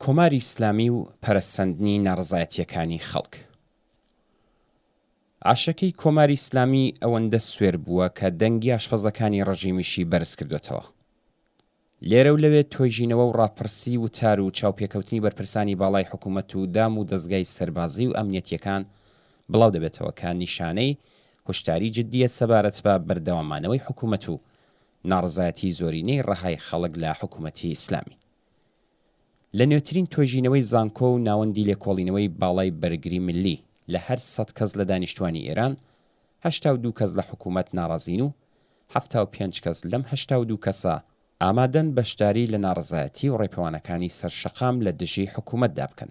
کۆماری ئیسلامی و پەرەسەندنی ناڕزایەتیەکانی خەڵک. ئاشەکەی کۆماری ئیسلامی ئەوەندە سوێر بووە کە دەنگی ئاشپەزەکانی ڕەژیمیشی بەرز کردوێتەوە. لێرە و لەوێ تۆژینەوە و ڕاپرسی و تار و چاوپێکەوتنی بەرپرسانی باڵای حکوومەت و دام و دەستگای سەربازی و ئەمنیەتیەکان بڵاو دەبێتەوە کە نیشانەی هۆشداری جددیە سەبارەت بە بەردەوامانەوەی حکوومەت و ناڕزایەتی زۆرینەی ڕەهای خەڵک لە حکوومەتی ئیسلامی. لە نوێترین تۆژینەوەی زانکۆ و ناوەندی لێکۆڵینەوەی باڵای بەرگری ملی لە هەر 100 کەس لە دانیشتوانی ئێران 82 کەس لە حکوومەت ناڕازین و 75 کەس لەم 82 کەسە ئامادەن بەشداری لە ناڕزایەتی و ڕێپەوانەکانی سەرشەقام لە دژی حکوومەتدا بکەن.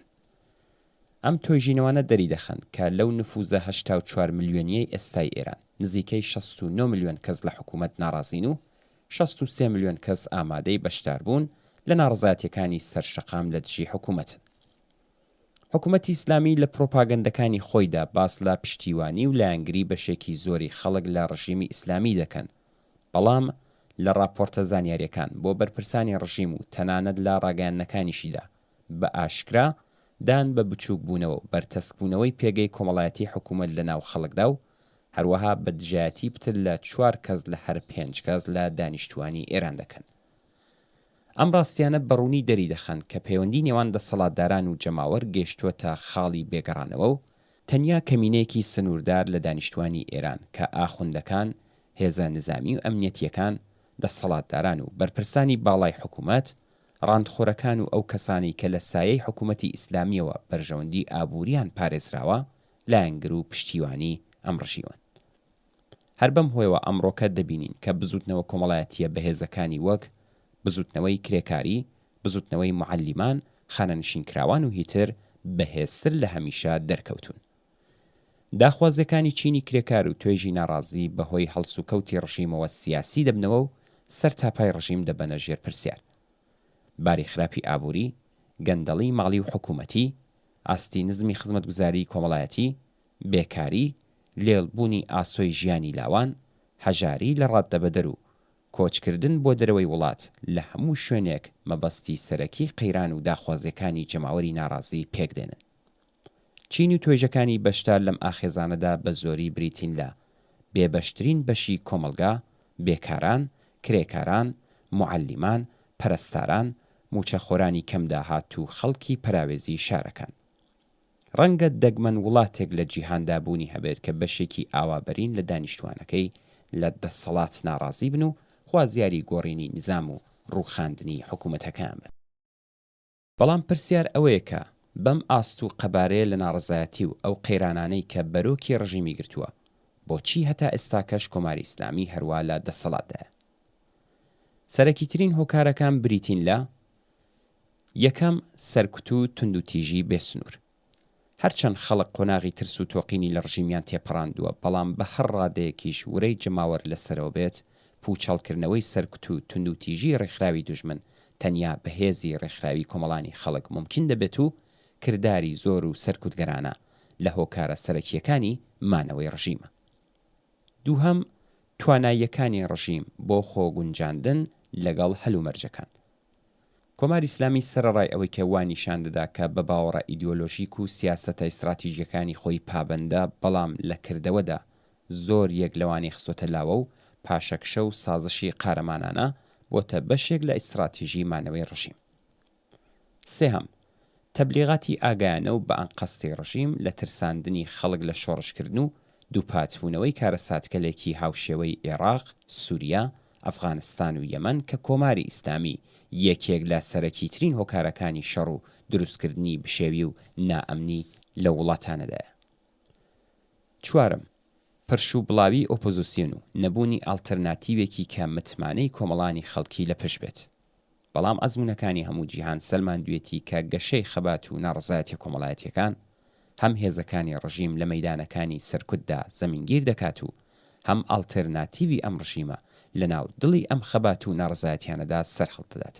ئەم تۆژینەوانە دەری دەخەن کە لەو نفوزە 84 ملیۆنیەی ئێستای ئێران نزیکەی 69 ملیۆن کەس لە حکوومەت ناڕازین و 63 ملیۆن کەس ئامادەی بەشدار بوون لە ناڕزایەتیەکانی سەرشەقام لە دژی حکوومەتن. حکوومەتی ئیسلامی لە پرۆپاگەندەکانی خۆیدا باس لە پشتیوانی و لایەنگری بەشێکی زۆری خەڵک لە ڕژیمی ئیسلامی دەکەن، بەڵام لە راپۆرتە زانیاریەکان بۆ بەرپرسانی ڕژیم و تەنانەت لە ڕاگەیاندنەکانیشیدا بە ئاشکرا دان بە بچووک بوونەوە و بەرتەسکبوونەوەی پێگەی کۆمەڵایەتی حکوومەت لە ناو خەڵکدا و هەروەها بە دژایەتی پتر لە 4 کەس لە هەر 5 کەس لە دانیشتوانی ئێران دەکەن. ئەم ڕاستیانە بەڕوونی دەری دەخەن کە پەیوەندی نێوان دەسەڵاتداران و جەماوەر گەیشتووەتە خاڵی بێگەڕانەوە و تەنیا کەمینەیەکی سنووردار لە دانیشتوانی ئێران کە ئاخوندەکان، هێزە نظامی و ئەمنیەتیەکان، دەسەڵاتداران و بەرپرسانی باڵای حکوومەت، ڕاندخۆرەکان و ئەو کەسانی کە لە سایەی حکوومەتی ئیسلامیەوە بەرژەوەندی ئابووریان پارێزراوە لایەنگر و پشتیوانی ئەم ڕژیوەن. هەر بەم هۆیەوە ئەمڕۆکە دەبینین کە بزوتنەوە کۆمەڵایەتیە بەهێزەکانی وەک بزوتنەوەی کرێکاری، بزوتنەوەی معەلیمان، خانەنشینکراوان و هیتر بەهێزتر لە هەمیشە دەرکەوتون. داخوازیەکانی چینی کرێکار و توێژی ناڕازی بەهۆی هەڵسوکەوتی ڕژیمەوە سیاسی دەبنەوە و سەر تاپای ڕژیم دەبەنە ژێر پرسیار. باری خراپی ئابووری، گەندەڵی ماڵی و حکوومەتی، ئاستی نزمی خزمەتگوزاری کۆمەڵایەتی، بێکاری، لێڵبوونی ئاسۆی ژیانی لاوان، هەژاری لە ڕاددەبەدەر و کۆچکردن بۆ دەرەوەی وڵات لە هەموو شوێنێک مەبەستی سەرەکی قەیران و داخوازیەکانی جەماوەری ناڕازی پێکدێنن. چین و توێژەکانی بەشدار لەم ئاخێزانەدا بە زۆری بریتین لە بێبەشترین بەشی کۆمەلگا، بێکاران، کرێکاران، معەلیمان، پەرستاران، موچەخۆرانی کەمداهات و خەڵکی پەراوێزی شارەکان. ڕەنگە دەگمەن وڵاتێک لە جیهاندا بوونی هەبێت کە بەشێکی ئاوابەرین لە دانیشتوانەکەی لە دەسەڵات ناڕازی بن و خوازیاری گۆڕینی نظام و ڕووخاندنی حکوومەتەکان بن. بەڵام پرسیار ئەوەیە کە بەم ئاست و قەبارەیە لە ناڕزایەتی و ئەو قەیرانانەی کە بەرۆکی ڕژیمی گرتووە بۆچی هەتا ئێستاکەش کۆماری ئیسلامی هەروە لە دەسەڵاتدایە؟ سەرەکیترین هۆکارەکان بریتین لە یەکەم سەرکوت و توندوتیژی بێسنوور. هەرچەند خەڵک قۆناغی ترس و تۆقینی لە ڕژیمیان تێپەڕاندووە، بەڵام بە هەر ڕادەیەکیش ورەی جەماوەر لەسەرەوە بێت، پوچەڵکردنەوەی سەرکوت و توندوتیژی ڕێکخراوی دوژمن تەنیا بەهێزی ڕێکخراوی کۆمەڵانی خەڵک ممکن دەبێت و کردداری زۆر و سەرکوتگەرانە لە هۆکارە سەرەکیەکانی مانەوەی ڕژیمە. دووهەم تواناییەکانی ڕژیم بۆ خۆگونجاندن لەگەڵ هەلومەرجەکان. کۆماری ئیسلامی سەرەڕای ئەوەی کە وا نیشان دەدا کە بە باوەڕە ئیدیۆلۆژیک و سیاسەتە ئیستراتیژیەکانی خۆی پابەندە، بەڵام لە کردەوەدا زۆر یەک لەوانی خستۆتە لاوە و پاشەکشە و سازشی قارەمانانە بۆتە بەشێک لە ئیستراتیژی مانەوەی ڕژیم. سێهەم تەبلیغاتی ئاگایانە و بە ئەنقەستی ڕژیم لە ترساندنی خەڵک لە شۆڕشکردن و دووپاتبوونەوەی کارەساتکەلێکی هاوشێوەی عێراق، سووریا، ئەفغانستان و یەمەن کە کۆماری ئیسلامی یەکێک لە سەرەکیترین هۆکارەکانی شەڕ و دروستکردنی بشێوی و نائەمنی لە وڵاتانەدایە. چوارم پرش و بڵاوی ئۆپۆزیسیۆن و نەبوونی ئالتەرناتیڤێکی کە متمانەی کۆمەڵانی خەڵکی لە پشت بێت. بەڵام ئەزموونەکانی هەموو جیهان سەلماندوێتی کە گەشەی خەبات و ناڕزایەتی کۆمەڵایەتیەکان هەم هێزەکانی ڕژیم لە مەیدانەکانی سەرکوتدا زەمینگیر دەکات و هەم ئالتەرناتیڤی ئەم ڕژیمە لە ناو دڵی ئەم خەبات و ناڕزایەتیانەدا سەرهەڵدەدات.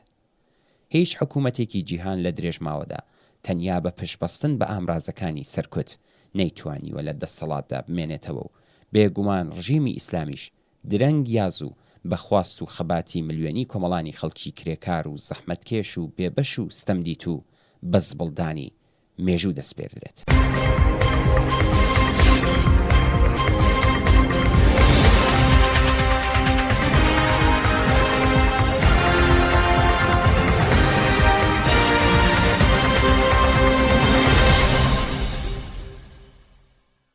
هیچ حکوومەتێکی جیهان لە درێژماوەدا تەنیا بە پشتبەستن بە ئامرازەکانی سەرکوت نەیتوانیوە لە دەسەڵاتدا بمێنێتەوە و بێگومان ڕژیمی ئیسلامیش درەنگ یاز و بەخواست و خەباتی ملیۆنی کۆمەڵانی خەڵکی کرێکار و زەحمەتکێش و بێبەش و ستەمدیت و بەزبڵدانی مێژوو دەست پێدرێت.